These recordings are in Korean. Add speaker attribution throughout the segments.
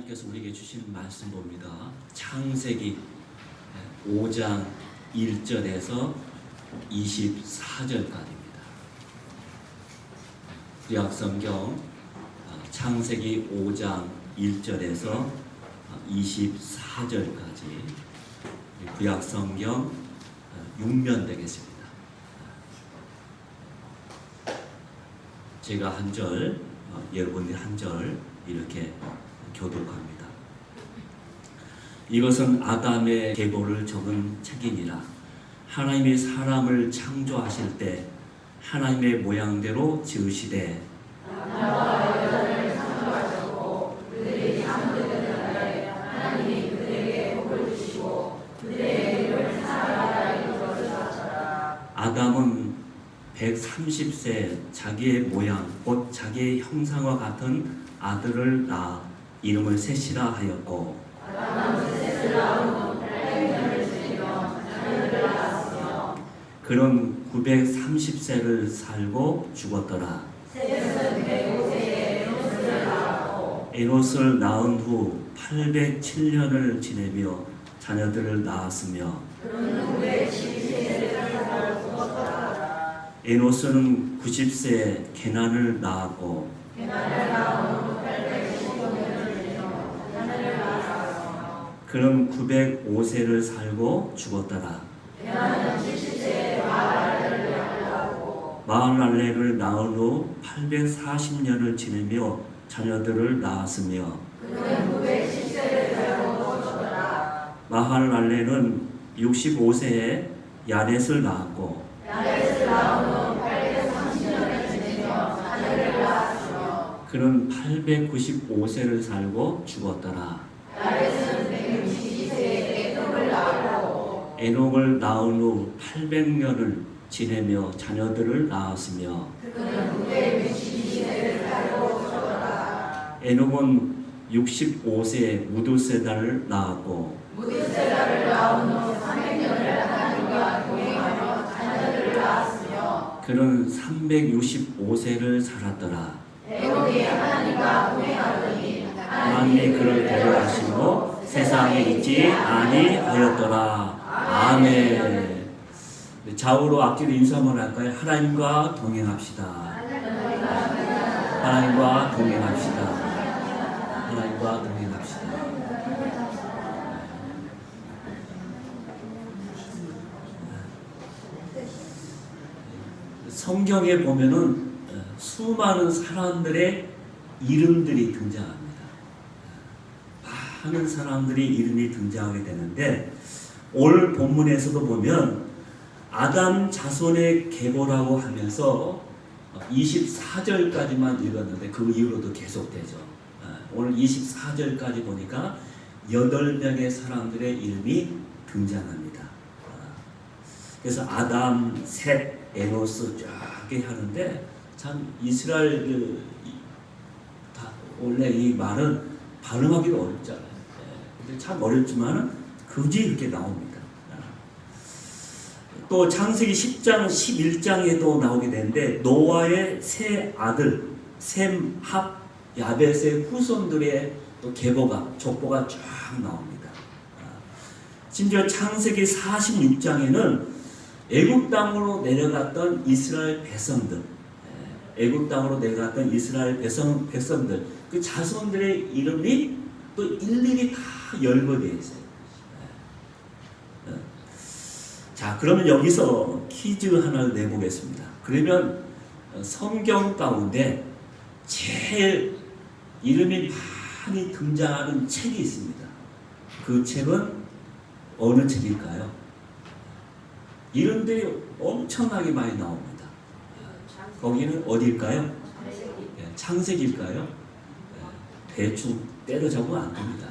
Speaker 1: 하나님께서 우리에게 주시는 말씀 봅니다. 창세기 5장 1절에서 24절까지입니다. 구약성경 창세기 5장 1절에서 24절까지 구약성경 6면 되겠습니다. 제가 한 절, 여러분들이 한 절 이렇게 교독합니다. 이것은 아담의 계보를 적은 책이니라. 하나님이 사람을 창조하실 때 하나님의 모양대로 지으시되 남자와 여자를 창조하셨고 그들이 잠들던 날에 하나님이 그들에게 복을 주시고 그들의 이름을 사라라 이루어주셨더라. 아담은 130세 자기의 모양 곧 자기의 형상과 같은 아들을 낳아 이름을 셋이라 하였고 아담은 셋을 낳은 후 800년을 지내며 자녀들을 낳았으며 그는 930세를 살고 죽었더라. 셋은 105세에 에노스를 낳았고 에노스를 낳은 후 807년을 지내며 자녀들을 낳았으며 그는 912세를 살고 죽었더라. 에노스는 90세에 게난을 낳았고 게난을 낳은 후 815년을 지내며 자녀를 낳았으며 그는 905세를 살고 죽었더라. 게난은 70세에 마할랄레를 낳았고 마할랄레를 낳은 후 840년을 지내며 자녀들을 낳았으며 그는 910세를 살고 죽었더라. 마할랄레는 65세에 야렛을 낳았고 야렛을 낳은 후 830년을 지내며 자녀를 낳았으며 그는 895세를 살고 죽었더라. 야렛은 162세에 에녹을 낳았고 에녹을 낳은 후 800년을 지내며 자녀들을 낳았으며 그는 962세를 살고 죽었더라. 에녹은 65세에 무두세다를 낳았고 무두세다를 낳은 후 300년을 하나님과 동행하며 자녀들을 낳았으며 그는 365세를 살았더라. 에녹이 하나님과 동행하더니 하나님이 그를 데려가시고 세상에 있지 아니하였더라. 아멘. 좌우로 앞뒤로 인사 한번 할까요? 하나님과 동행합시다. 하나님과 동행합시다. 하나님과 동행합시다. 성경에 보면은 수많은 사람들의 이름들이 등장합니다. 많은 사람들이 이름이 등장하게 되는데 오늘 본문에서도 보면 아담 자손의 계보라고 하면서 24절까지만 읽었는데 그 이후로도 계속되죠. 오늘 24절까지 보니까 8명의 사람들의 이름이 등장합니다. 그래서 아담, 셋, 에노스 쫙 하는데 참 이스라엘 원래 이 말은 발음하기도 어렵잖아요. 근데 참 어렵지만 굳이 이렇게 나옵니다. 또 창세기 10장, 11장에도 나오게 되는데 노아의 세 아들 셈, 합, 야벳의 후손들의 또 계보가 족보가 쫙 나옵니다. 심지어 창세기 46장에는 애굽 땅으로 내려갔던 이스라엘 백성들, 애굽 땅으로 내려갔던 이스라엘 백성들 그 자손들의 이름이 또 일일이 다 열거되어 있어요. 자, 그러면 여기서 퀴즈 하나를 내보겠습니다. 그러면 성경 가운데 제일 이름이 많이 등장하는 책이 있습니다. 그 책은 어느 책일까요? 이름들이 엄청나게 많이 나옵니다. 거기는 어디일까요? 창세기일까요? 대충 때려잡으면 안 됩니다.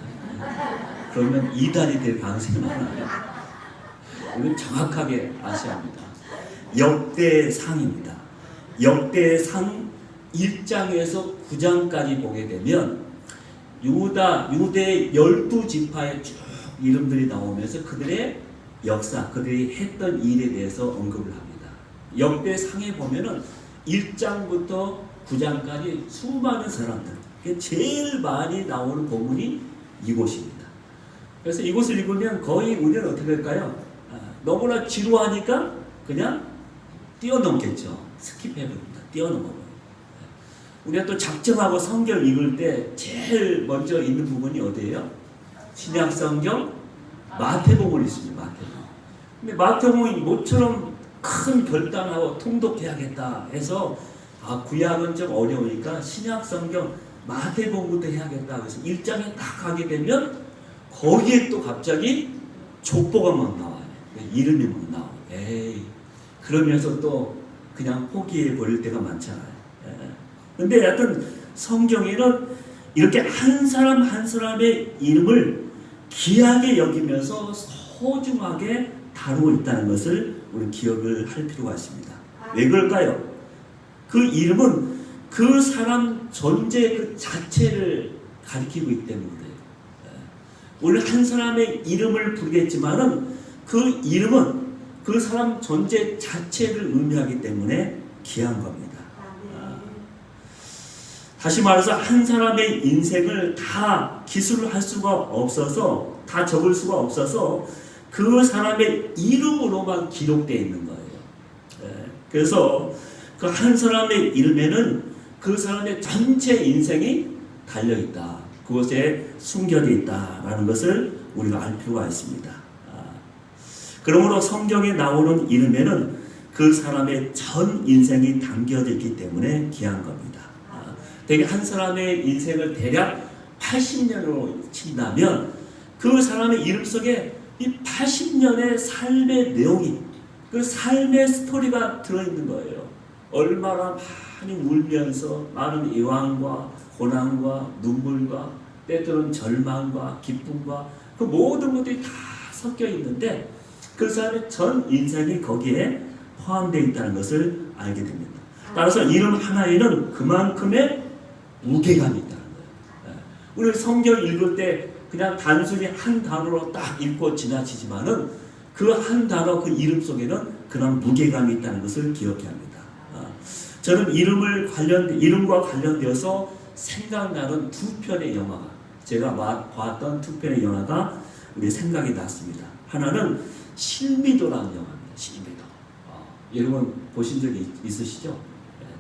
Speaker 1: 그러면 이단이 될 가능성이 많아요. 우리는 정확하게 아셔야 합니다. 역대상입니다. 역대상 1장에서 9장까지 보게 되면 유대 12지파의 쭉 이름들이 나오면서 그들의 역사, 그들이 했던 일에 대해서 언급을 합니다. 역대상에 보면은 1장부터 9장까지 수많은 사람들, 제일 많이 나오는 본문이 이곳입니다. 그래서 이곳을 읽으면 거의 우리는 어떻게 할까요? 너무나 지루하니까 그냥 뛰어넘겠죠. 스킵해버립니다. 뛰어넘어버려요. 우리가 또 작정하고 성경 읽을 때 제일 먼저 읽는 부분이 어디예요? 신약 성경 마태복음을 읽습니다. 마태복음. 근데 마태복음이 모처럼 큰 결단하고 통독해야겠다 해서 구약은 좀 어려우니까 신약 성경 마태복음부터 해야겠다. 그래서 1장에 딱 가게 되면 거기에 또 갑자기 족보가 막 나와요. 이름이 막 나와요. 에이, 그러면서 또 그냥 포기해 버릴 때가 많잖아요. 근데 하여튼 성경에는 이렇게 한 사람 한 사람의 이름을 귀하게 여기면서 소중하게 다루고 있다는 것을 우리 기억을 할 필요가 있습니다. 왜 그럴까요? 그 이름은 그 사람 존재 그 자체를 가리키고 있기 때문에 그래요. 우리 한 사람의 이름을 부르겠지만은 그 이름은 그 사람 존재 자체를 의미하기 때문에 귀한 겁니다. 다시 말해서 한 사람의 인생을 다 기술을 할 수가 없어서, 다 적을 수가 없어서 그 사람의 이름으로만 기록되어 있는 거예요. 그래서 그 한 사람의 이름에는 그 사람의 전체 인생이 달려있다. 그것에 숨겨져 있다라는 것을 우리가 알 필요가 있습니다. 그러므로 성경에 나오는 이름에는 그 사람의 전 인생이 담겨져 있기 때문에 귀한 겁니다. 대개 한 사람의 인생을 대략 80년으로 친다면 그 사람의 이름 속에 이 80년의 삶의 내용이, 그 삶의 스토리가 들어있는 거예요. 얼마나 많이 울면서 많은 애환과 고난과 눈물과 때때로는 절망과 기쁨과 그 모든 것들이 다 섞여 있는데 그 사람의 전 인생이 거기에 포함되어 있다는 것을 알게 됩니다. 따라서 이름 하나에는 그만큼의 무게감이 있다는 거예요. 우리 성경 읽을 때 그냥 단순히 한 단어로 딱 읽고 지나치지만은 그 한 단어 그 이름 속에는 그런 무게감이 있다는 것을 기억해야 합니다. 저는 이름과 관련되어서 생각나는 두 편의 영화가, 제가 봤던 두 편의 영화가 우리 생각이 났습니다. 하나는 신비도라는 영화입니다. 신비도. 여러분 보신 적이 있으시죠?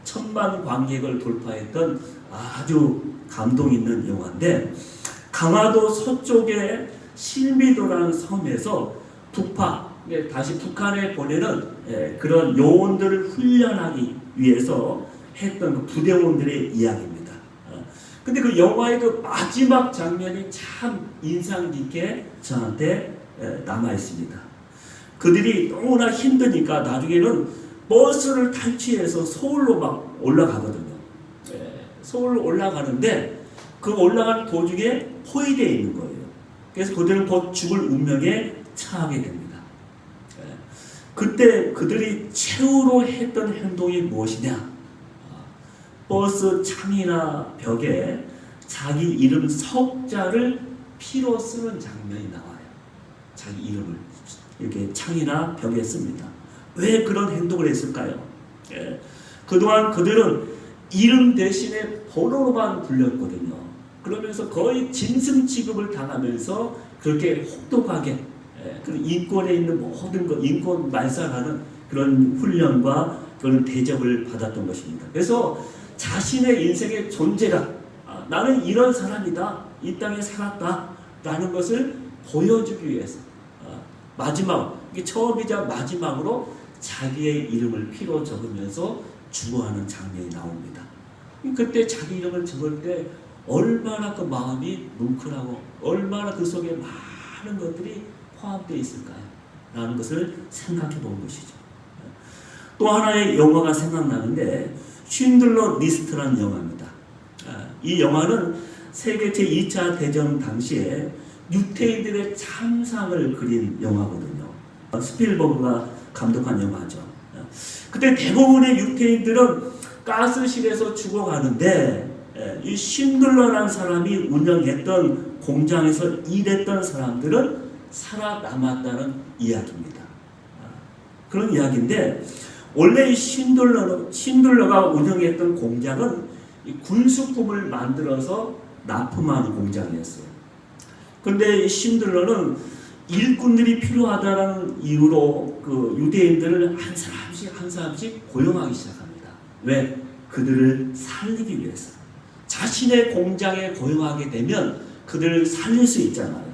Speaker 1: 1000만 관객을 돌파했던 아주 감동 있는 영화인데, 강화도 서쪽의 신비도라는 섬에서 다시 북한에 보내는 그런 요원들을 훈련하기 위해서 했던 그 부대원들의 이야기입니다. 근데 그 영화의 그 마지막 장면이 참 인상 깊게 저한테 남아 있습니다. 그들이 너무나 힘드니까 나중에는 버스를 탈취해서 서울로 막 올라가거든요. 서울로 올라가는데 그 올라가는 도중에 포위되어 있는 거예요. 그래서 그들은 곧 죽을 운명에 처하게 됩니다. 그때 그들이 최후로 했던 행동이 무엇이냐? 버스 창이나 벽에 자기 이름 석자를 피로 쓰는 장면이 나와요. 자기 이름을 이렇게 창이나 벽에 씁니다. 왜 그런 행동을 했을까요? 그동안 그들은 이름 대신에 번호로만 불렸거든요. 그러면서 거의 짐승 취급을 당하면서 그렇게 혹독하게 인권에 있는 모든 것, 인권 말살하는 그런 훈련과 그런 대접을 받았던 것입니다. 그래서 자신의 인생의 존재가 나는 이런 사람이다, 이 땅에 살았다라는 것을 보여주기 위해서 마지막, 이게 처음이자 마지막으로 자기의 이름을 피로 적으면서 죽어가는 장면이 나옵니다. 그때 자기 이름을 적을 때 얼마나 그 마음이 뭉클하고 얼마나 그 속에 많은 것들이 포함되어 있을까요? 라는 것을 생각해 본 것이죠. 또 하나의 영화가 생각나는데 쉰들러 리스트라는 영화입니다. 이 영화는 세계 제2차 대전 당시에 유태인들의 참상을 그린 영화거든요. 스필버그가 감독한 영화죠. 그때 대부분의 유태인들은 가스실에서 죽어가는데 이 쉰들러라는 사람이 운영했던 공장에서 일했던 사람들은 살아남았다는 이야기입니다. 그런 이야기인데 원래 이 쉰들러가 운영했던 공장은 이 군수품을 만들어서 납품하는 공장이었어요. 근데 신들러는 일꾼들이 필요하다는 이유로 그 유대인들을 한 사람씩 한 사람씩 고용하기 시작합니다. 왜? 그들을 살리기 위해서. 자신의 공장에 고용하게 되면 그들을 살릴 수 있잖아요.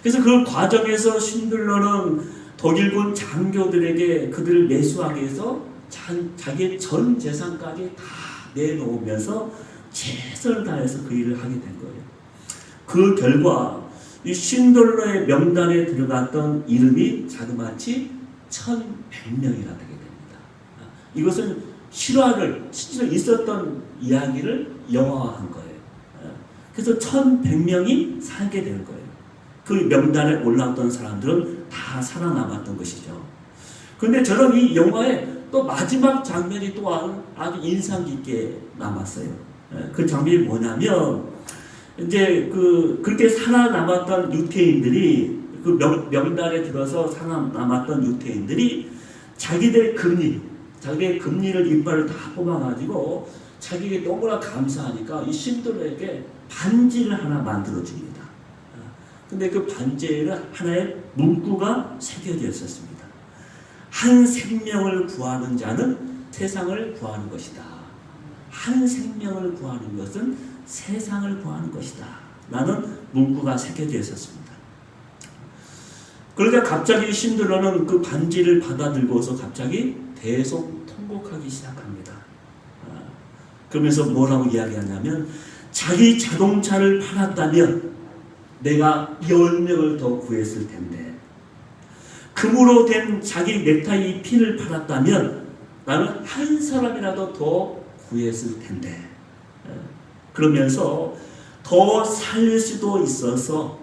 Speaker 1: 그래서 그 과정에서 신들러는 독일군 장교들에게 그들을 매수하기 위해서 자기의 전 재산까지 다 내놓으면서 최선을 다해서 그 일을 하게 된 거예요. 그 결과 이 신들러의 명단에 들어갔던 이름이 자그마치 1100명이나 되게 됩니다. 이것은 실화를 실제로 있었던 이야기를 영화화한 거예요. 그래서 1100명이 살게 된 거예요. 그 명단에 올라왔던 사람들은 다 살아남았던 것이죠. 그런데 저는 이 영화의 또 마지막 장면이 또한 아주 인상 깊게 남았어요. 그 장면이 뭐냐면 이제 그렇게 살아남았던 유태인들이 그 명단에 들어서 살아남았던 유태인들이 자기들의 금리를 이빨을 다 뽑아가지고 자기에게 너무나 감사하니까 이 신들에게 반지를 하나 만들어 줍니다. 근데 그 반지에는 하나의 문구가 새겨져 있었습니다. 한 생명을 구하는 자는 세상을 구하는 것이다. 한 생명을 구하는 것은 세상을 구하는 것이다. 라는 문구가 새겨져 있었습니다. 그러자 갑자기 신들러는 그 반지를 받아들고서 갑자기 대성통곡하기 시작합니다. 그러면서 뭐라고 이야기하냐면 자기 자동차를 팔았다면 내가 10명을 더 구했을 텐데 금으로 된 자기 넥타이 핀을 팔았다면 나는 한 사람이라도 더 구했을 텐데 그러면서 더 살릴 수도 있어서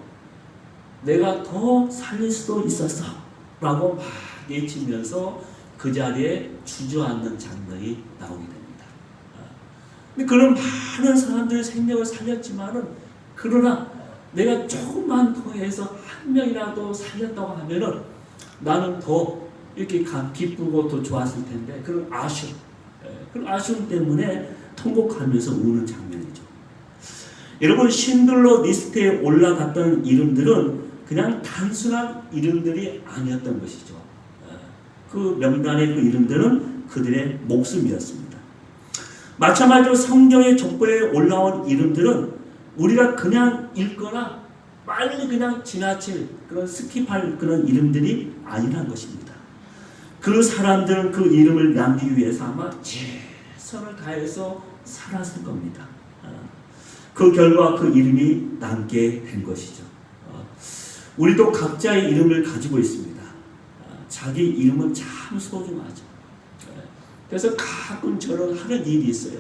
Speaker 1: 내가 더 살릴 수도 있었어 라고 막 외치면서 그 자리에 주저앉는 장면이 나오게 됩니다. 근데 그런 많은 사람들의 생명을 살렸지만은 그러나 내가 조금만 더 해서 한 명이라도 살렸다고 하면은 나는 더 이렇게 기쁘고 더 좋았을 텐데 그런 아쉬움 때문에 통곡하면서 우는 장면이죠. 여러분 신들러 리스트에 올라갔던 이름들은 그냥 단순한 이름들이 아니었던 것이죠. 그 명단의 그 이름들은 그들의 목숨이었습니다. 마찬가지로 성경의 족보에 올라온 이름들은 우리가 그냥 읽거나 빨리 그냥 지나칠 그런 스킵할 그런 이름들이 아니란 것입니다. 그 사람들은 그 이름을 남기기 위해서 아마 최선을 다해서 살았을 겁니다. 그 결과 그 이름이 남게 된 것이죠. 우리도 각자의 이름을 가지고 있습니다. 자기 이름은 참 소중하죠. 그래서 가끔 저는 하는 일이 있어요.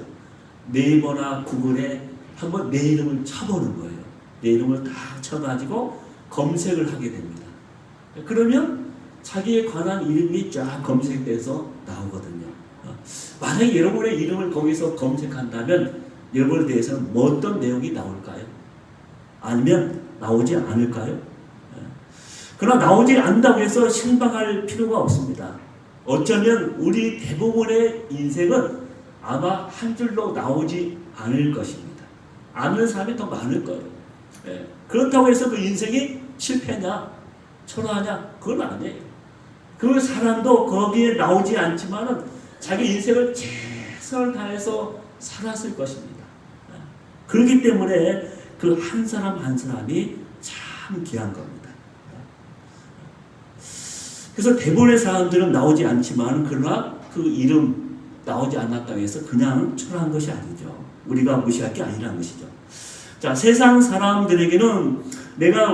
Speaker 1: 네이버나 구글에 한번 내 이름을 쳐보는 거예요. 내 이름을 다 쳐가지고 검색을 하게 됩니다. 그러면 자기에 관한 이름이 쫙 검색돼서 나오거든요. 만약에 여러분의 이름을 거기서 검색한다면 여러분에 대해서는 어떤 내용이 나올까요? 아니면 나오지 않을까요? 그러나 나오지 않는다고 해서 실망할 필요가 없습니다. 어쩌면 우리 대부분의 인생은 아마 한 줄로 나오지 않을 것입니다. 아는 사람이 더 많을 거예요. 그렇다고 해서 그 인생이 실패냐, 초라하냐, 그건 아니에요. 그 사람도 거기에 나오지 않지만은 자기 인생을 최선을 다해서 살았을 것입니다. 그렇기 때문에 그 한 사람 한 사람이 참 귀한 겁니다. 그래서 대부분의 사람들은 나오지 않지만 그러나 그 이름 나오지 않았다고 해서 그냥 초라한 것이 아니죠. 우리가 무시할 게 아니라는 것이죠. 자, 세상 사람들에게는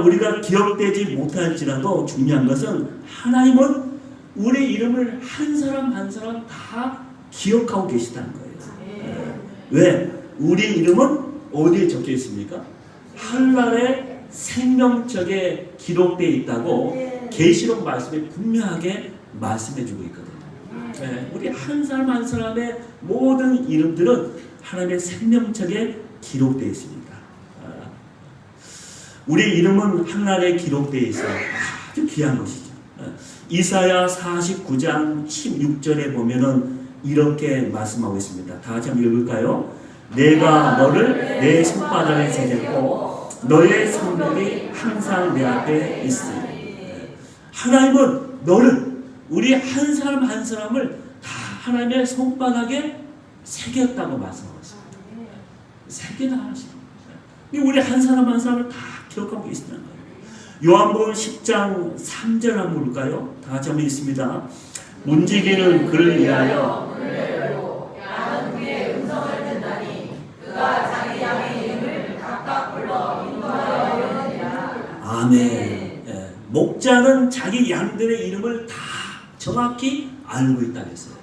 Speaker 1: 우리가 기억되지 못할지라도 중요한 것은 하나님은 우리 이름을 한 사람 한 사람 다 기억하고 계시다는 거예요. 왜? 우리 이름은 어디에 적혀 있습니까? 하늘나라의 생명책에 기록되어 있다고 계시록 말씀에 분명하게 말씀해 주고 있거든요. 우리 한 사람 한 사람의 모든 이름들은 하나님의 생명책에 기록되어 있습니다. 우리 이름은 하늘나라에 기록되어 있어 아주 귀한 것이죠. 이사야 49장 16절에 보면은 이렇게 말씀하고 있습니다. 다 같이 한번 읽을까요? 내가 너를 내 손바닥에 새겼고 너의 성벽이 항상 내 앞에 있으니. 하나님은 너를, 우리 한 사람 한 사람을 다 하나님의 손바닥에 새겼다고 말씀하고 있습니다. 새기다 하시는 거예요. 우리 한 사람 한 사람을 다 기억하고 계시는 거예요. 요한복음 10장 3절 한번 볼까요? 다 같이 한번 읽습니다. 문지기는 그를 위하여 양은 그의 음성을 듣나니 그가 자기 양의 이름을 각각 불러 인도하여 이르니라. 아멘. 목자는 자기 양들의 이름을 다 정확히 알고 있다고 했어요.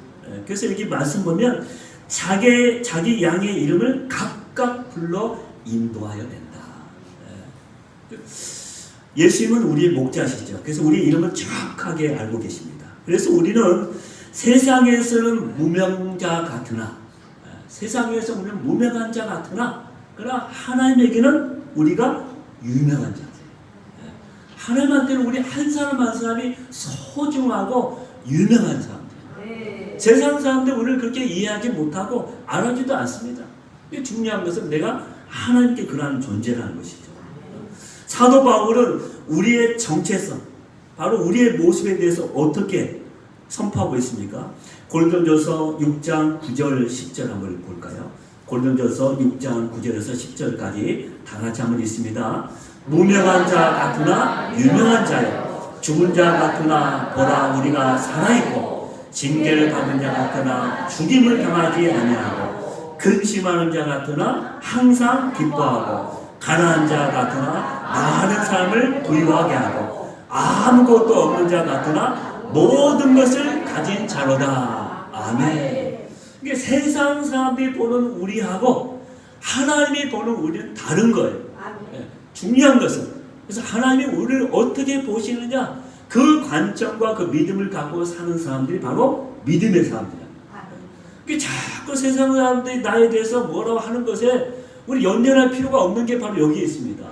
Speaker 1: 그래서 여기 말씀 보면 자기 양의 이름을 각각 불러 인도하여 된다. 예수님은 우리의 목자시죠. 그래서 우리 이름을 정확하게 알고 계십니다. 그래서 우리는 세상에서는 무명자 같으나, 세상에서 우리는 무명한 자 같으나, 그러나 하나님에게는 우리가 유명한 자. 하나님한테는 우리 한 사람 한 사람이 소중하고 유명한 사람들. 세상 사람들 우리를 그렇게 이해하지 못하고 알아주지도 않습니다. 중요한 것은 내가 하나님께 그러한 존재라는 것이죠. 사도 바울은 우리의 정체성, 바로 우리의 모습에 대해서 어떻게 선포하고 있습니까? 고린도전서 6장 9절 10절 한번 볼까요? 고린도전서 6장 9절에서 10절까지 다 같이 한번 읽습니다. 무명한 자 같으나 유명한 자여, 죽은 자 같으나 보라 우리가 살아있고, 징계를 받은 자 같으나 죽임을 당하지 아니하고, 근심하는 자 같으나 항상 기뻐하고, 가난한 자 같으나 많은 삶을 부유하게 하고, 아무것도 없는 자 같으나 모든 것을 가진 자로다. 아멘. 이게 세상 사람들이 보는 우리하고 하나님이 보는 우리는 다른 거예요. 중요한 것은, 그래서 하나님이 우리를 어떻게 보시느냐, 그 관점과 그 믿음을 갖고 사는 사람들이 바로 믿음의 사람들이야. 자꾸 세상 사람들이 나에 대해서 뭐라고 하는 것에 우리 연연할 필요가 없는 게 바로 여기에 있습니다.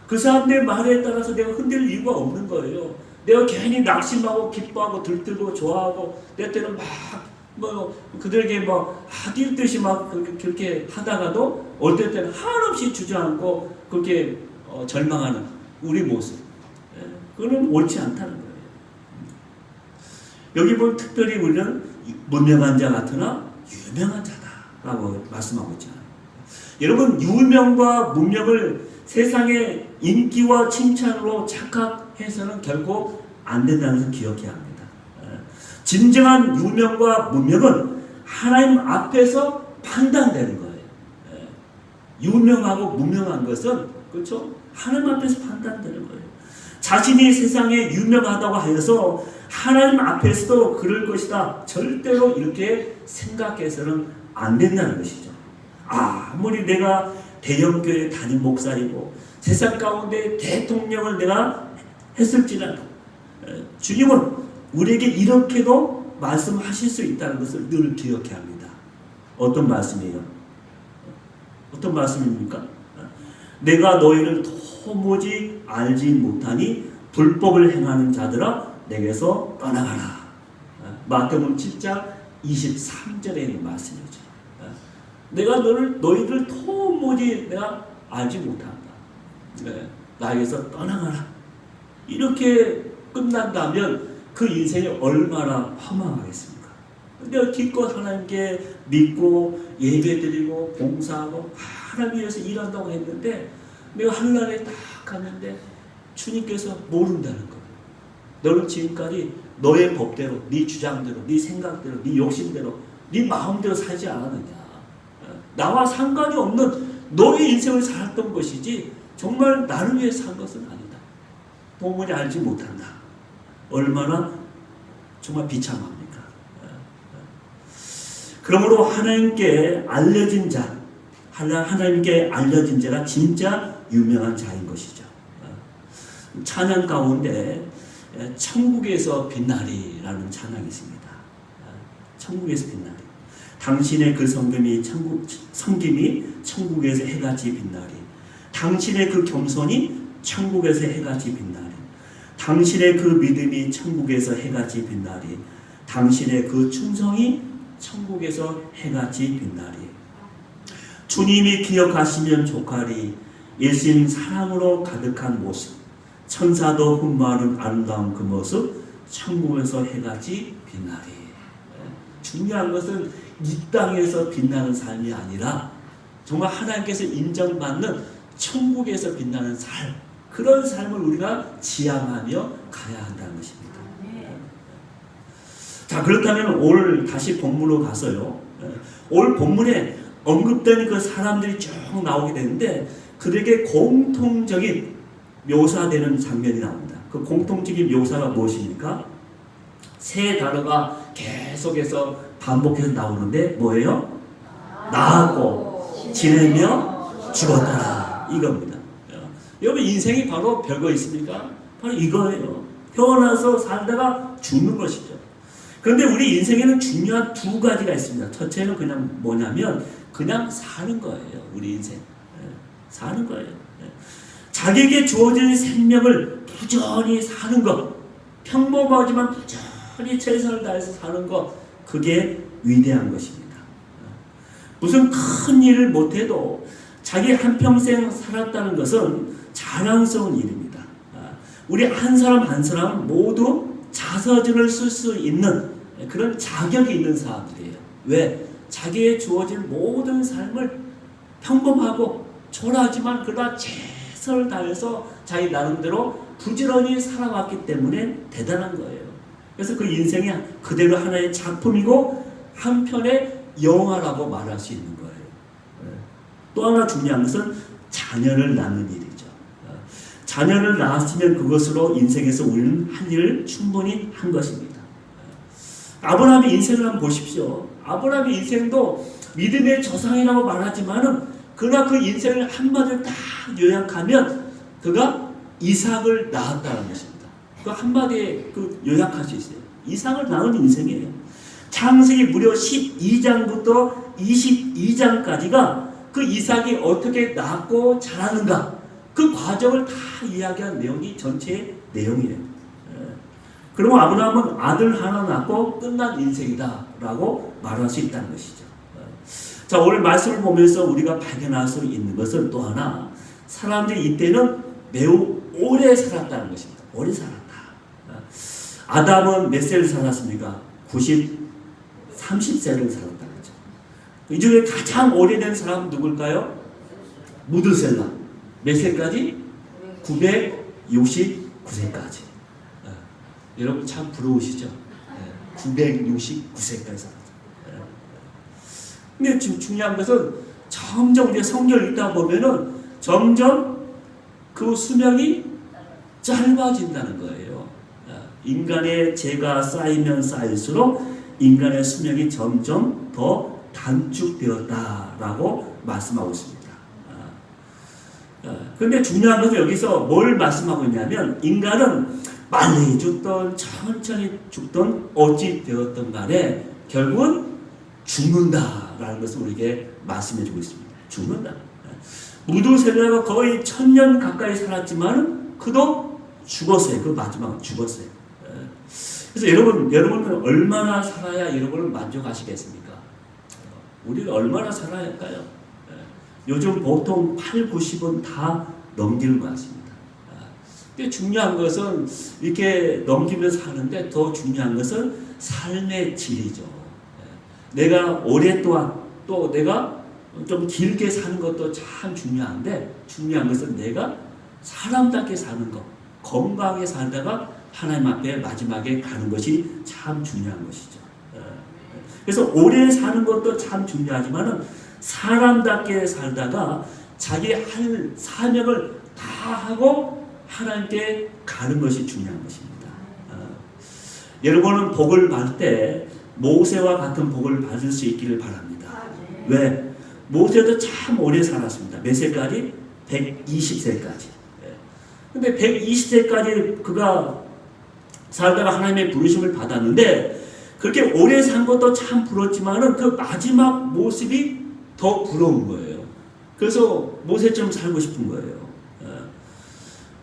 Speaker 1: 그 사람들의 말에 따라서 내가 흔들 이유가 없는 거예요. 내가 괜히 낙심하고 기뻐하고 들뜨고 좋아하고 내 때는 막 그들에게 막 하길 듯이 막 그렇게 하다가도 어떨 때는 한없이 주저앉고 그렇게 절망하는 우리 모습, 그거는 옳지 않다는 거예요. 여기 보면 특별히 우리는 무명한 자 같으나 유명한 자다라고 말씀하고 있잖아요. 여러분, 유명과 무명을 세상의 인기와 칭찬으로 착각해서는 결코 안 된다는 것을 기억해야 합니다. 진정한 유명과 무명은 하나님 앞에서 판단되는 거예요. 유명하고 무명한 것은, 그렇죠? 하나님 앞에서 판단되는 거예요. 자신이 세상에 유명하다고 하여서 하나님 앞에서도 그럴 것이다, 절대로 이렇게 생각해서는 안 된다는 것이죠. 아무리 내가 대형교회 담임 목사이고 세상 가운데 대통령을 내가 했을지라도 주님은 우리에게 이렇게도 말씀하실 수 있다는 것을 늘 기억해야 합니다. 어떤 말씀이에요? 어떤 말씀입니까? 내가 너희를 도무지 알지 못하니 불법을 행하는 자들아 내게서 떠나가라. 마태복음 7장 23절에 있는 말씀이죠. 내가 너희들 도무지 내가 알지 못한다. 나에게서 떠나가라. 이렇게 끝난다면 그 인생이 얼마나 허망하겠습니까? 내가 기껏 하나님께 믿고 예배드리고 봉사하고 하나님 위해서 일한다고 했는데 내가 하늘나라에 딱 갔는데 주님께서 모른다는 거예요. 너는 지금까지 너의 법대로, 네 주장대로, 네 생각대로, 네 욕심대로, 네 마음대로 살지 않았느냐. 나와 상관이 없는 너의 인생을 살았던 것이지 정말 나를 위해 산 것은 아니다. 도무지 알지 못한다. 얼마나 정말 비참합니까? 그러므로 하나님께 알려진 자, 하나님께 알려진 자가 진짜 유명한 자인 것이죠. 찬양 가운데 천국에서 빛나리라는 찬양이 있습니다. 천국에서 빛나리. 당신의 그 섬김이 천국에서 해같이 빛나리. 당신의 그 겸손이 천국에서 해같이 빛나리. 당신의 그 믿음이 천국에서 해같이 빛나리. 당신의 그 충성이 천국에서 해같이 빛나리. 주님이 기억하시면 좋가리. 예수님 사랑으로 가득한 모습, 천사도 흠모하는 아름다운 그 모습, 천국에서 해같이 빛나리. 중요한 것은 이 땅에서 빛나는 삶이 아니라 정말 하나님께서 인정받는 천국에서 빛나는 삶, 그런 삶을 우리가 지향하며 가야 한다는 것입니다. 자, 그렇다면 오늘 다시 본문으로 가서요. 오늘 본문에 언급된 그 사람들이 쭉 나오게 되는데 그들에게 공통적인 묘사되는 장면이 나옵니다. 그 공통적인 묘사가 무엇입니까? 세 단어가 계속해서 반복해서 나오는데 뭐예요? 나았고 지내며 죽었다, 이겁니다. 여러분, 인생이 바로 별거 있습니까? 바로 이거예요. 태어나서 살다가 죽는 것이죠. 그런데 우리 인생에는 중요한 두 가지가 있습니다. 첫째는 그냥 뭐냐면 그냥 사는 거예요. 우리 인생 사는 거예요. 자기에게 주어진 생명을 부지런히 사는 것, 평범하지만 부지런히 최선을 다해서 사는 것, 그게 위대한 것입니다. 무슨 큰 일을 못해도 자기 한평생 살았다는 것은 자랑스러운 일입니다. 우리 한 사람 한 사람 모두 자서전을 쓸 수 있는 그런 자격이 있는 사람들이에요. 왜? 자기의 주어진 모든 삶을 평범하고 초라하지만 그러나 최선을 다해서 자기 나름대로 부지런히 살아왔기 때문에 대단한 거예요. 그래서 그 인생이 그대로 하나의 작품이고 한편의 영화라고 말할 수 있는 거예요. 또 하나 중요한 것은 자녀를 낳는 일이죠. 자녀를 낳았으면 그것으로 인생에서 우리는 한 일을 충분히 한 것입니다. 아브라함의 인생을 한번 보십시오. 아브라함의 인생도 믿음의 조상이라고 말하지만은 그러나 그 인생을 한마디로 딱 요약하면 그가 이삭을 낳았다는 것입니다. 그 한마디에 그 요약할 수 있어요. 이삭을 낳은 인생이에요. 창세기 무려 12장부터 22장까지가 그 이삭이 어떻게 낳고 자라는가, 그 과정을 다 이야기한 내용이 전체의 내용이에요. 그러면 아브라함은 아들 하나 낳고 끝난 인생이다 라고 말할 수 있다는 것이죠. 자, 오늘 말씀을 보면서 우리가 발견할 수 있는 것은 또 하나, 사람들이 이때는 매우 오래 살았다는 것입니다. 오래 살았다. 아담은 몇 세를 살았습니까? 30세를 살았다는 거죠. 이 중에 가장 오래된 사람은 누굴까요? 무드셀라. 몇 세까지? 969세까지. 여러분 참 부러우시죠? 969세까지 살았어요. 근데 지금 중요한 것은 점점 우리가 성경을 읽다 보면은 점점 그 수명이 짧아진다는 거예요. 인간의 죄가 쌓이면 쌓일수록 인간의 수명이 점점 더 단축되었다라고 말씀하고 있습니다. 그런데 중요한 것은 여기서 뭘 말씀하고 있냐면 인간은 빨리 죽던 천천히 죽던 어찌 되었던 간에 결국은 죽는다라는 것을 우리에게 말씀해 주고 있습니다. 죽는다. 무두셀라가 거의 1000년 가까이 살았지만 그도 죽었어요. 그 마지막 죽었어요. 그래서 여러분은 얼마나 살아야 여러분은 만족하시겠습니까? 우리가 얼마나 살아야 할까요? 요즘 보통 8, 90은 다 넘기는 것 같습니다. 근데 중요한 것은 이렇게 넘기면서 사는데 더 중요한 것은 삶의 질이죠. 내가 오랫동안 또 내가 좀 길게 사는 것도 참 중요한데 중요한 것은 내가 사람답게 사는 것, 건강하게 살다가 하나님 앞에 마지막에 가는 것이 참 중요한 것이죠. 그래서 오래 사는 것도 참 중요하지만은 사람답게 살다가 자기 할 사명을 다 하고 하나님께 가는 것이 중요한 것입니다. 여러분은 복을 받을 때 모세와 같은 복을 받을 수 있기를 바랍니다. 왜? 모세도 참 오래 살았습니다. 몇 세까지? 120세까지. 근데 120세까지 그가 살다가 하나님의 부르심을 받았는데 그렇게 오래 산 것도 참 부럽지만은 그 마지막 모습이 더 부러운 거예요. 그래서 모세처럼 살고 싶은 거예요.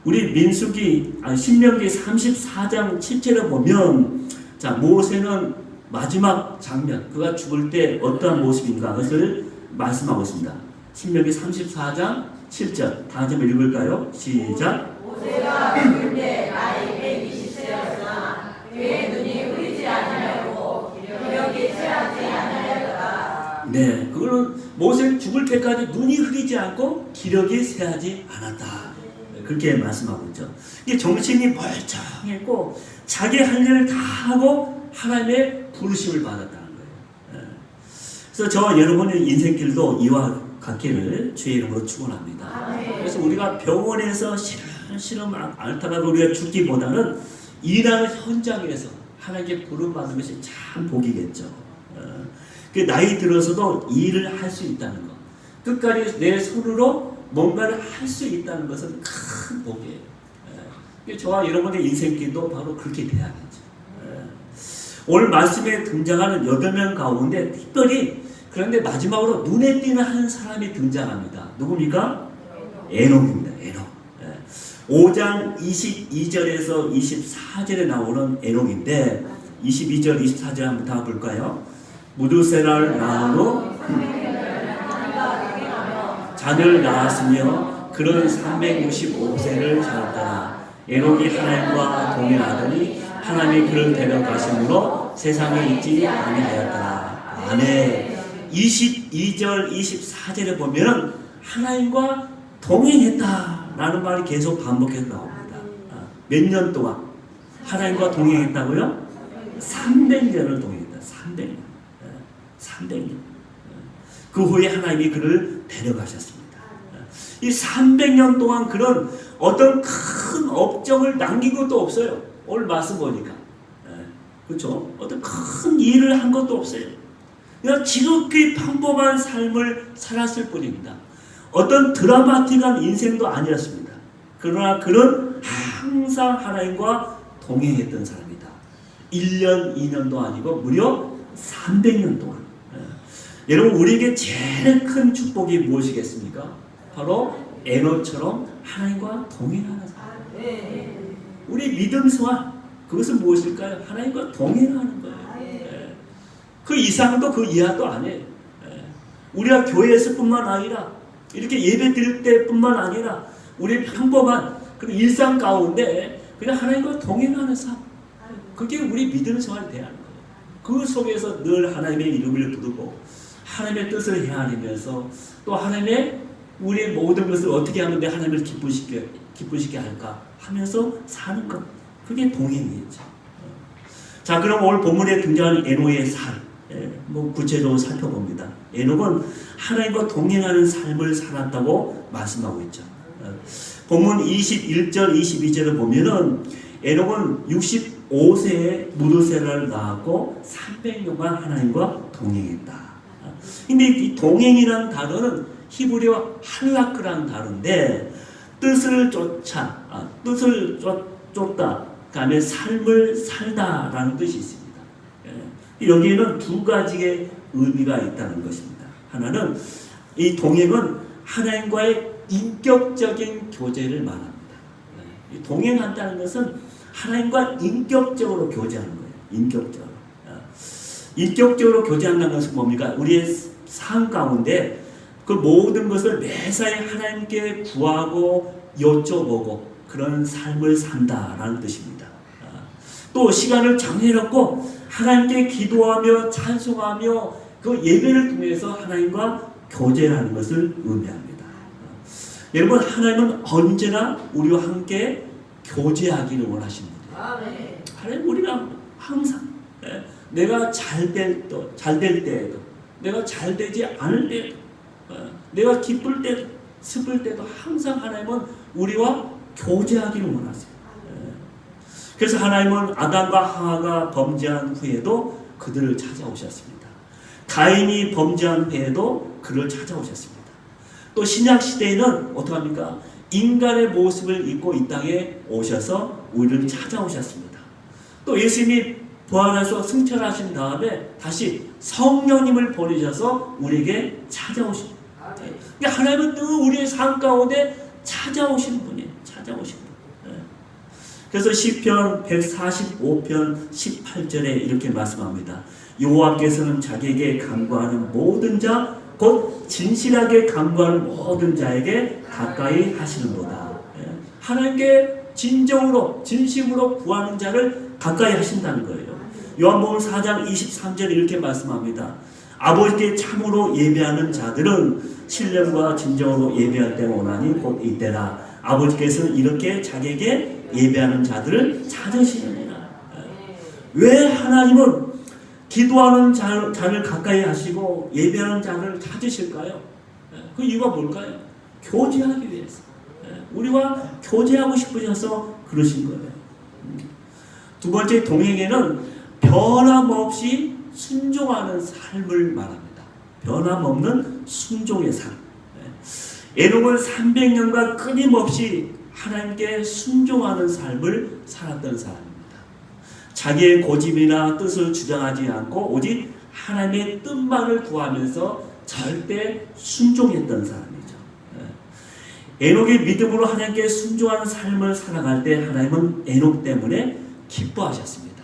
Speaker 1: 우리 신명기 34장 7절에 보면 자, 모세는 마지막 장면, 그가 죽을 때 어떠한 모습인가 그것을 말씀하고 있습니다. 신명기 34장 7절 다 같이 한번 읽을까요? 시작.
Speaker 2: 모세가 죽을 때 나이 120세였으나 그의 눈이 흐리지 아니하였고 기력이 쇠하지 아니하였더라.
Speaker 1: 네, 그거는 모세 죽을 때까지 눈이 흐리지 않고 기력이 쇠하지 않았다. 그렇게 말씀하고 있죠. 이게 정신이 멀쩡했고 자기 할 일을 다 하고 하나님의 부르심을 받았다는 거예요. 그래서 저와 여러분의 인생길도 이와 같기를 주의 이름으로 축원합니다. 그래서 우리가 병원에서 시름 앓다가 우리가 죽기보다는 일하는 현장에서 하나님께 부름 받는 것이 참 복이겠죠. 그 나이 들어서도 일을 할 수 있다는 것, 끝까지 내 손으로 뭔가를 할 수 있다는 것은 큰 복이에요. 저와 여러분의 인생길도 바로 그렇게 돼야겠죠. 오늘 말씀에 등장하는 8명 가운데 특별히 그런데 마지막으로 눈에 띄는 한 사람이 등장합니다. 누굽니까? 에녹입니다. 에녹. 5장 22절에서 24절에 나오는 에녹인데 22절 24절 한번 다 볼까요? 무두세라를 낳은 후 자녀를 낳았으며 그는 365세를 살았더라. 에녹이 하나님과 동행하더니 하나님이 그를 데려가심으로 세상에 있지 아니하였더라. 아멘. 22절 24절에 보면 하나님과 동행했다라는 말이 계속 반복해서 나옵니다. 몇 년 동안 하나님과 동행했다고요? 300년을 동행했다. 300년. 300년. 그 후에 하나님이 그를 데려가셨습니다. 이 300년 동안 그런 어떤 큰 업적을 남긴 것도 없어요. 오늘 말씀 보니까. 그렇죠? 어떤 큰 일을 한 것도 없어요. 그냥 지극히 평범한 삶을 살았을 뿐입니다. 어떤 드라마틱한 인생도 아니었습니다. 그러나 그는 항상 하나님과 동행했던 사람이다. 1년, 2년도 아니고 무려 300년 동안. 여러분, 우리에게 제일 큰 축복이 무엇이겠습니까? 바로 에녹처럼 하나님과 동행하는 사람. 우리 믿음 생활, 그것은 무엇일까요? 하나님과 동행하는 거예요. 그 이상도 그 이하도 아니에요. 우리가 교회에서뿐만 아니라 이렇게 예배 드릴 때뿐만 아니라 우리 평범한 그 일상 가운데 그냥 하나님과 동행하는 삶, 그게 우리 믿음 생활이 돼야 하는 거예요. 그 속에서 늘 하나님의 이름을 부르고 하나님의 뜻을 헤아리면서 또 하나님의 우리의 모든 것을 어떻게 하면 내 하나님을 기쁘시게 할까 하면서 사는 것, 그게 동행이죠. 자, 그럼 오늘 본문에 등장하는 에녹의 삶, 구체적으로 살펴봅니다. 에녹은 하나님과 동행하는 삶을 살았다고 말씀하고 있죠. 본문 21절, 22절을 보면은 에녹은 65세에 무두세라를 낳았고 300년간 하나님과 동행했다. 근데 이 동행이라는 단어는 히브리어 할라크라는 단어인데 뜻을 쫓다, 그다음에 삶을 살다라는 뜻이 있습니다. 여기에는 두 가지의 의미가 있다는 것입니다. 하나는 이 동행은 하나님과의 인격적인 교제를 말합니다. 이 동행한다는 것은 하나님과 인격적으로 교제하는 거예요. 인격적으로 교제한다는 것은 뭡니까? 우리의 삶 가운데 그 모든 것을 매사에 하나님께 구하고 여쭤보고 그런 삶을 산다라는 뜻입니다. 또 시간을 정해놓고 하나님께 기도하며 찬송하며 그 예배를 통해서 하나님과 교제하는 것을 의미합니다. 여러분, 하나님은 언제나 우리와 함께 교제하기를 원하십니다. 하나님, 우리가 항상 내가 잘 될 때에도 내가 잘 되지 않을 때에도 내가 기쁠 때도 슬플 때도 항상 하나님은 우리와 교제하기를 원하세요. 그래서 하나님은 아담과 하와가 범죄한 후에도 그들을 찾아오셨습니다. 가인이 범죄한 후에도 그를 찾아오셨습니다. 또 신약 시대에는 어떡합니까? 인간의 모습을 입고 이 땅에 오셔서 우리를 찾아오셨습니다. 또 예수님이 부활해서 승천하신 다음에 다시 성령님을 보내셔서 우리에게 찾아오십니다. 그러니까 하나님은 늘 우리의 삶 가운데 찾아오시는 분이에요. 찾아오시는 분. 그래서 시편 145편 18절에 이렇게 말씀합니다. 여호와께서는 자기에게 간구하는 모든 자 곧 진실하게 간구하는 모든 자에게 가까이 하시는도다. 하나님께 진정으로 진심으로 구하는 자를 가까이 하신다는 거예요. 요한복음 4장 23절 이렇게 말씀합니다. 아버지께 참으로 예배하는 자들은 신령과 진정으로 예배할 때가 오나니 곧 이때라. 아버지께서는 이렇게 자기에게 예배하는 자들을 찾으시느니라. 왜 하나님은 기도하는 자를 가까이 하시고 예배하는 자를 찾으실까요? 그 이유가 뭘까요? 교제하기 위해서. 우리와 교제하고 싶으셔서 그러신 거예요. 두 번째, 동행에는 변함없이 순종하는 삶을 말합니다. 변함없는 순종의 삶. 에녹은 300년간 끊임없이 하나님께 순종하는 삶을 살았던 사람입니다. 자기의 고집이나 뜻을 주장하지 않고 오직 하나님의 뜻만을 구하면서 절대 순종했던 사람이죠. 에녹이 믿음으로 하나님께 순종하는 삶을 살아갈 때 하나님은 에녹 때문에 기뻐하셨습니다.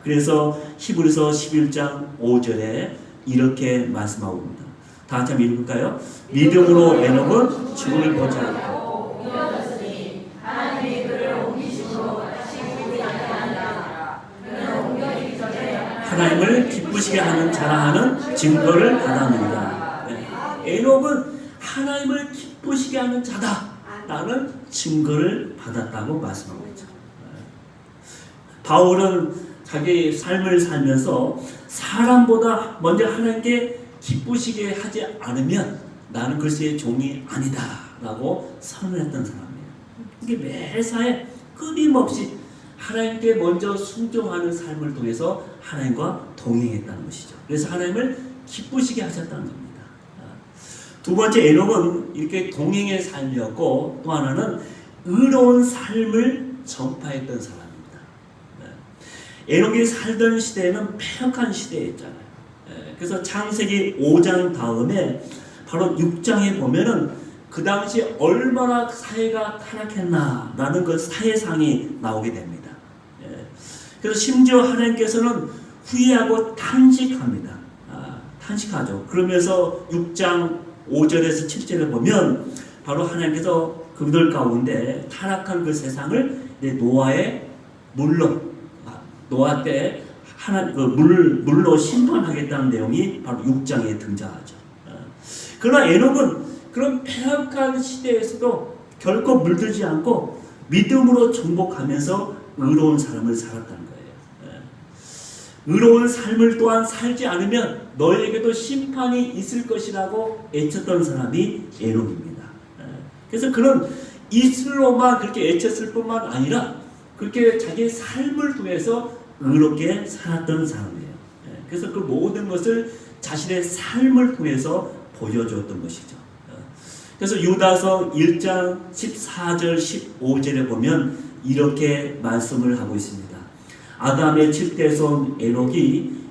Speaker 1: 그래서 히브리서 11장 5절에 이렇게 말씀하고 있습니다. 다 같이 한번 읽을까요? 믿음으로 에녹은 죽음을 보지 않고 하나님을 기쁘시게 하는 자랑하는 증거를 받았느니라. 에녹은 하나님을 기쁘시게 하는 자다라는 증거를 받았다고 말씀하고 있죠. 바울은 자기 삶을 살면서 사람보다 먼저 하나님께 기쁘시게 하지 않으면 나는 그리스도의 종이 아니다라고 선언했던 사람이에요. 이게 매사에 끊임없이 하나님께 먼저 순종하는 삶을 통해서 하나님과 동행했다는 것이죠. 그래서 하나님을 기쁘시게 하셨다는 겁니다. 두 번째, 에녹은 이렇게 동행의 삶이었고 또 하나는 의로운 삶을 전파했던 사람입니다. 에녹이 살던 시대에는 패역한 시대였잖아요. 그래서 창세기 5장 다음에 바로 6장에 보면은 그 당시 얼마나 사회가 타락했나라는 그 사회상이 나오게 됩니다. 그래서 심지어 하나님께서는 후회하고 탄식합니다. 탄식하죠. 그러면서 6장 5절에서 7절에 보면 바로 하나님께서 그들 가운데 타락한 그 세상을 노아의 물로 노아 때 물로 심판하겠다는 내용이 바로 6장에 등장하죠. 그러나 에녹은 그런 패역한 시대에서도 결코 물들지 않고 믿음으로 정복하면서 의로운 삶을 살았다는 거예요. 의로운 삶을 또한 살지 않으면 너에게도 심판이 있을 것이라고 애쳤던 사람이 에녹입니다. 그래서 그런 이슬로만 그렇게 애쳤을 뿐만 아니라 그렇게 자기의 삶을 통해서 의롭게 살았던 사람이에요. 그래서 그 모든 것을 자신의 삶을 통해서 보여주었던 것이죠. 그래서 유다서 1장 14절 15절에 보면 이렇게 말씀을 하고 있습니다. 아담의 7대 손 에녹이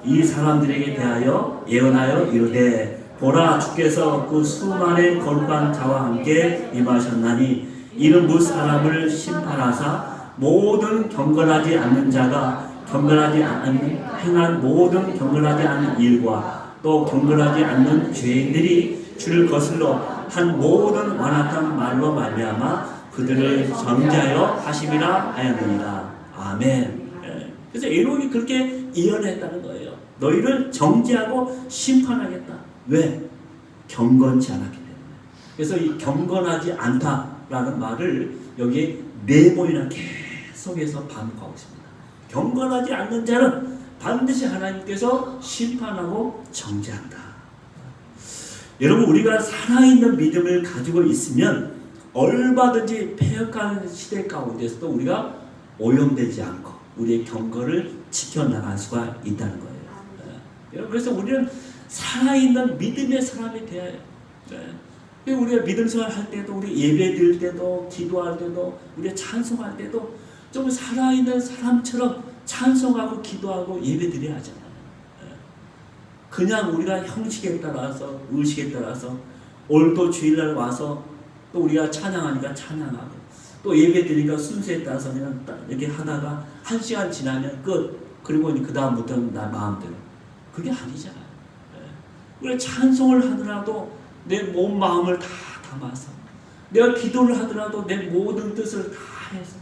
Speaker 1: 이 사람들에게 대하여 예언하여 이르되 보라 주께서 그 수많은 거룩한 자와 함께 임하셨나니 이는 무 사람을 심판하사 모든 경건하지 않는 자가 경건하지 않는 행한 모든 경건하지 않는 일과 또 경건하지 않는 죄인들이 주를 거슬러 한 모든 완악한 말로 말미암아 그들을 정죄하여 하심이라 하였느니라. 아멘. 그래서 에녹이 그렇게 예언했다는 거예요. 너희를 정죄하고 심판하겠다. 왜? 경건치 않았기 때문에. 그래서 이 경건하지 않다라는 말을 여기에 4번이나 계속해서 반복하고 있습니다. 경건하지 않는 자는 반드시 하나님께서 심판하고 정죄한다. 여러분, 우리가 살아있는 믿음을 가지고 있으면 얼마든지 패역한 시대 가운데서도 우리가 오염되지 않고 우리의 경건을 지켜나갈 수가 있다는 거예요. 여러분, 그래서 우리는 살아있는 믿음의 사람이 되어야 해요. 우리가 믿음 생활 할 때도, 우리 예배 드릴 때도, 기도할 때도, 우리가 찬송할 때도 좀 살아있는 사람처럼 찬송하고 기도하고 예배 드려야 하잖아요. 그냥 우리가 형식에 따라서, 의식에 따라서 오늘도 주일날 와서 또 우리가 찬양하니까 찬양하고 또 예배 드리니까 순서에 따라서 그냥 이렇게 하다가 1시간 지나면 끝. 그리고 그 다음부터는 나 마음대로. 그게 아니잖아요. 우리가 찬송을 하더라도 내 몸 마음을 다 담아서, 내가 기도를 하더라도 내 모든 뜻을 다 해서,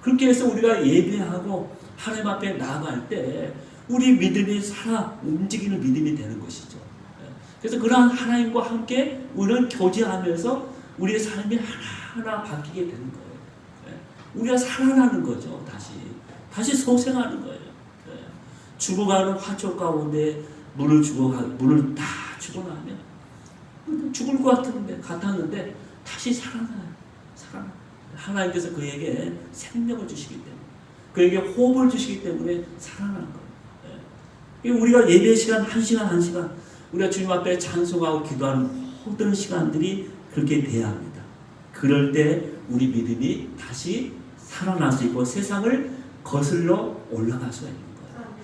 Speaker 1: 그렇게 해서 우리가 예배하고 하나님 앞에 나아갈 때 우리 믿음이 살아 움직이는 믿음이 되는 것이죠. 그래서 그러한 하나님과 함께 우리는 교제하면서 우리의 삶이 하나하나 바뀌게 되는 거예요. 우리가 살아나는 거죠. 다시 소생하는 거예요. 죽어가는 화초 가운데 물을 다 주고 나면 죽을 것 같았는데 다시 살아나요. 하나님께서 그에게 생명을 주시기 때문에, 그에게 호흡을 주시기 때문에 살아나는 거예요. 우리가 예배 시간 1시간 우리가 주님 앞에 찬송하고 기도하는 모든 시간들이 그렇게 돼야 합니다. 그럴 때 우리 믿음이 다시 살아날 수 있고 세상을 거슬러 올라갈 수가 있는 거예요.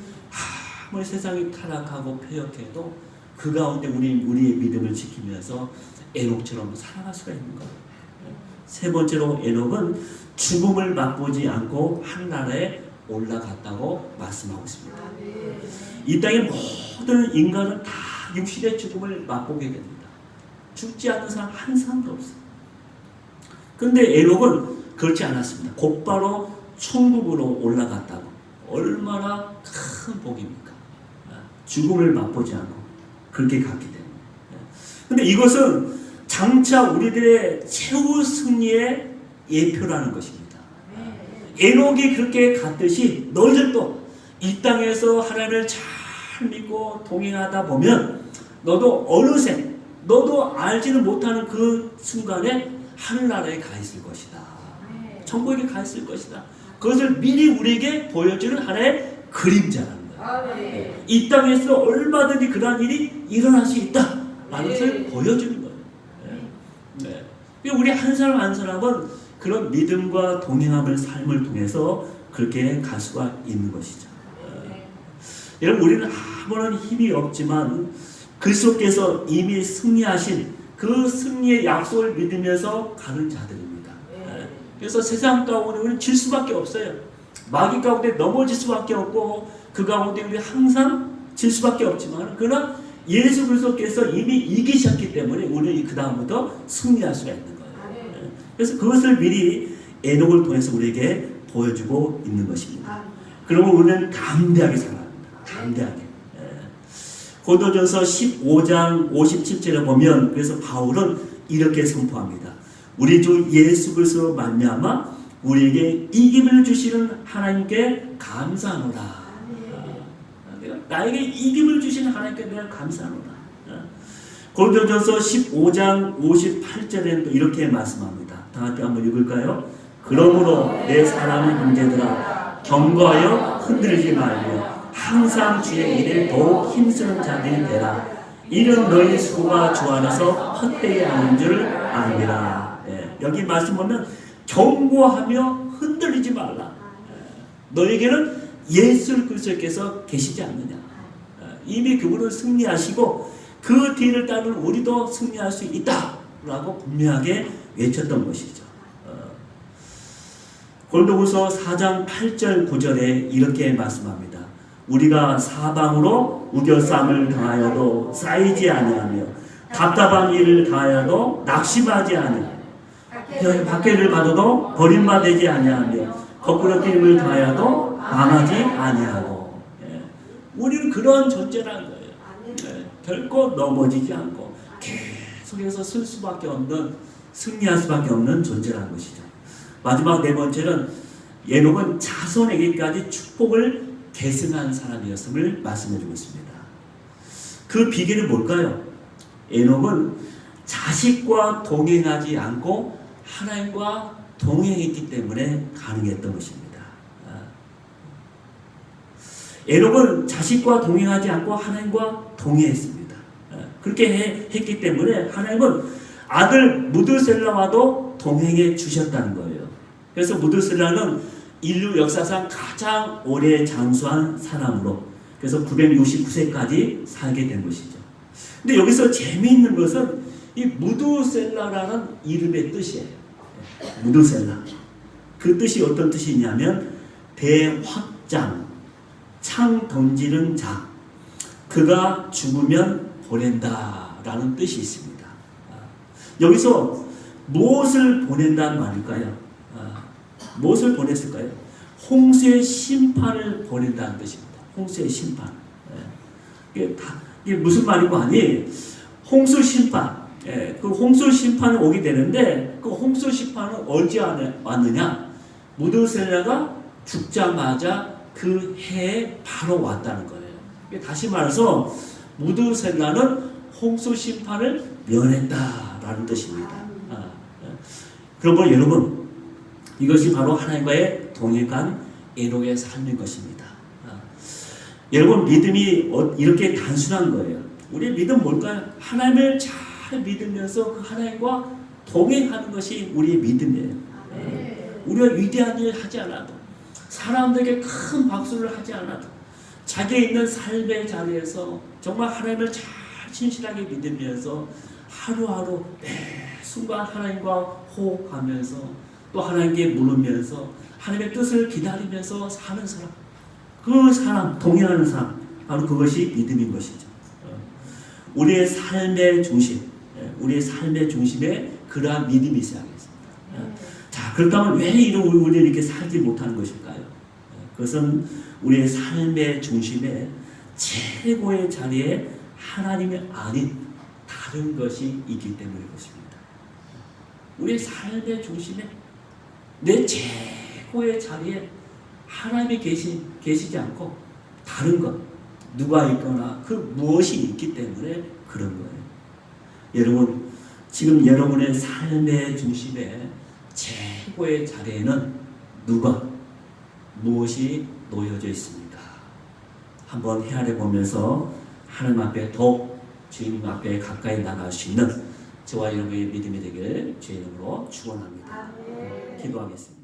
Speaker 1: 아무리 세상이 타락하고 폐역해도 그 가운데 우리의 믿음을 지키면서 에녹처럼 살아갈 수가 있는 거예요. 세 번째로 에녹은 죽음을 맛보지 않고 하늘나라에 올라갔다고 말씀하고 있습니다. 이 땅의 모든 인간은 다 육신의 죽음을 맛보게 됩니다. 죽지 않는 사람 한 사람도 없어요. 그런데 에녹은 그렇지 않았습니다. 곧바로 천국으로 올라갔다고. 얼마나 큰 복입니까? 죽음을 맛보지 않고 그렇게 갔기 때문에. 그런데 이것은 장차 우리들의 최후 승리의 예표라는 것입니다. 에녹이 그렇게 갔듯이 너희들도 이 땅에서 하나님을 잘 믿고 동행하다 보면 너도 어느새 너도 알지는 못하는 그 순간에 하늘나라에 가 있을 것이다. 천국에 가 있을 것이다. 그것을 미리 우리에게 보여주는 하나의 그림자라는 거예요. 이 땅에서 얼마든지 그러한 일이 일어날 수 있다 라는 것을 보여주는 거예요. 우리 한 사람 한 사람은 그런 믿음과 동행함을 삶을 통해서 그렇게 갈 수가 있는 것이죠. 여러분, 우리는 아무런 힘이 없지만 그리스도께서 이미 승리하신 그 승리의 약속을 믿으면서 가는 자들입니다. 그래서 세상 가운데 우리는 질 수밖에 없어요. 마귀 가운데 넘어질 수밖에 없고 그 가운데 우리 항상 질 수밖에 없지만, 그러나 예수 그리스도께서 이미 이기셨기 때문에 우리는 그 다음부터 승리할 수가 있는 거예요. 그래서 그것을 미리 에녹을 통해서 우리에게 보여주고 있는 것입니다. 그러면 우리는 담대하게 살아야 합니다. 담대하게. 고린도전서 15장 57절에 보면, 그래서 바울은 이렇게 선포합니다. 우리 주 예수 그리스도로 말미암아 우리에게 이김을 주시는 하나님께 감사하노라. 나에게 이김을 주시는 하나님께 내가 감사하노라. 고린도전서 15장 58절에는 또 이렇게 말씀합니다. 다 함께 한번 읽을까요? 그러므로 내 사랑하는 형제들아, 경고하여 흔들리지 말며 항상 주의 일에 더욱 힘쓰는 자들이 되라. 이는 너희 수고가 주 안에서 헛되이 하는 줄 아니라. 여기 말씀 보면 경고하며 흔들리지 말라. 너에게는 예수 그리스도께서 계시지 않느냐. 이미 그분은 승리하시고 그 뒤를 따르는 우리도 승리할 수 있다라고 분명하게 외쳤던 것이죠. 고린도후서 4장 8절 9절에 이렇게 말씀합니다. 우리가 사방으로 우겨싸움을 당하여도 쌓이지 아니하며 답답한 일을 당하여도 낙심하지 아니하며 박해를 받아도 버림받지 아니하며 거꾸로 뛰임을 당하여도 망하지 아니하고. 우리는 그런 존재라는 거예요. 결코 넘어지지 않고 계속해서 쓸 수밖에 없는, 승리할 수밖에 없는 존재라는 것이죠. 마지막 네 번째는 에녹은 자손에게까지 축복을 계승한 사람이었음을 말씀해주고 있습니다. 그 비결이 뭘까요? 에녹은 자식과 동행하지 않고 하나님과 동행했기 때문에 가능했던 것입니다. 에녹은 자식과 동행하지 않고 하나님과 동행했습니다. 그렇게 했기 때문에 하나님은 아들 무드셀라와도 동행해 주셨다는 거예요. 그래서 무드셀라는 인류 역사상 가장 오래 장수한 사람으로, 그래서 969세까지 살게 된 것이죠. 근데 여기서 재미있는 것은 이 무드셀라라는 이름의 뜻이에요. 무드셀라. 그 뜻이 어떤 뜻이냐면 대확장, 창 던지는 자, 그가 죽으면 보낸다라는 뜻이 있습니다. 여기서 무엇을 보낸다는 말일까요? 무엇을 보냈을까요? 홍수의 심판을 보낸다는 뜻입니다. 홍수의 심판. 이게 무슨 말이고 하니 홍수 심판. 그 홍수 심판이 오게 되는데 그 홍수 심판은 언제 왔느냐? 무드셀라가 죽자마자 그 해에 바로 왔다는 거예요. 다시 말해서 무드셀라는 홍수 심판을 면했다라는 뜻입니다. 그러므로 여러분 이것이 바로 하나님과의 동행한 에녹의 삶인 것입니다. 여러분 믿음이 이렇게 단순한 거예요. 우리의 믿음 뭘까요? 하나님을 잘 믿으면서 그 하나님과 동행하는 것이 우리의 믿음이에요. 우리가 위대한 일 하지 않아도 사람들에게 큰 박수를 하지 않아도 자기의 있는 삶의 자리에서 정말 하나님을 잘 신실하게 믿으면서 하루하루 매 순간 하나님과 호흡하면서 또 하나님께 물으면서 하나님의 뜻을 기다리면서 사는 사람, 그 사람, 동행하는 사람, 바로 그것이 믿음인 것이죠. 우리의 삶의 중심, 우리의 삶의 중심에 그러한 믿음이 있어야 하겠습니다. 자, 그렇다면 왜 우리는 이렇게 살지 못하는 것일까요? 그것은 우리의 삶의 중심에 최고의 자리에 하나님이 아닌 다른 것이 있기 때문인 것입니다. 우리의 삶의 중심에 내 최고의 자리에 하나님이 계시지 않고 다른 것, 누가 있거나 그 무엇이 있기 때문에 그런 거예요. 여러분, 지금 여러분의 삶의 중심에 최고의 자리에는 누가, 무엇이 놓여져 있습니까? 한번 헤아려 보면서 하나님 앞에 더욱 주님 앞에 가까이 나갈 수 있는 저와 여러분의 믿음이 되길 주의 이름으로 축원합니다. 기도하겠습니다.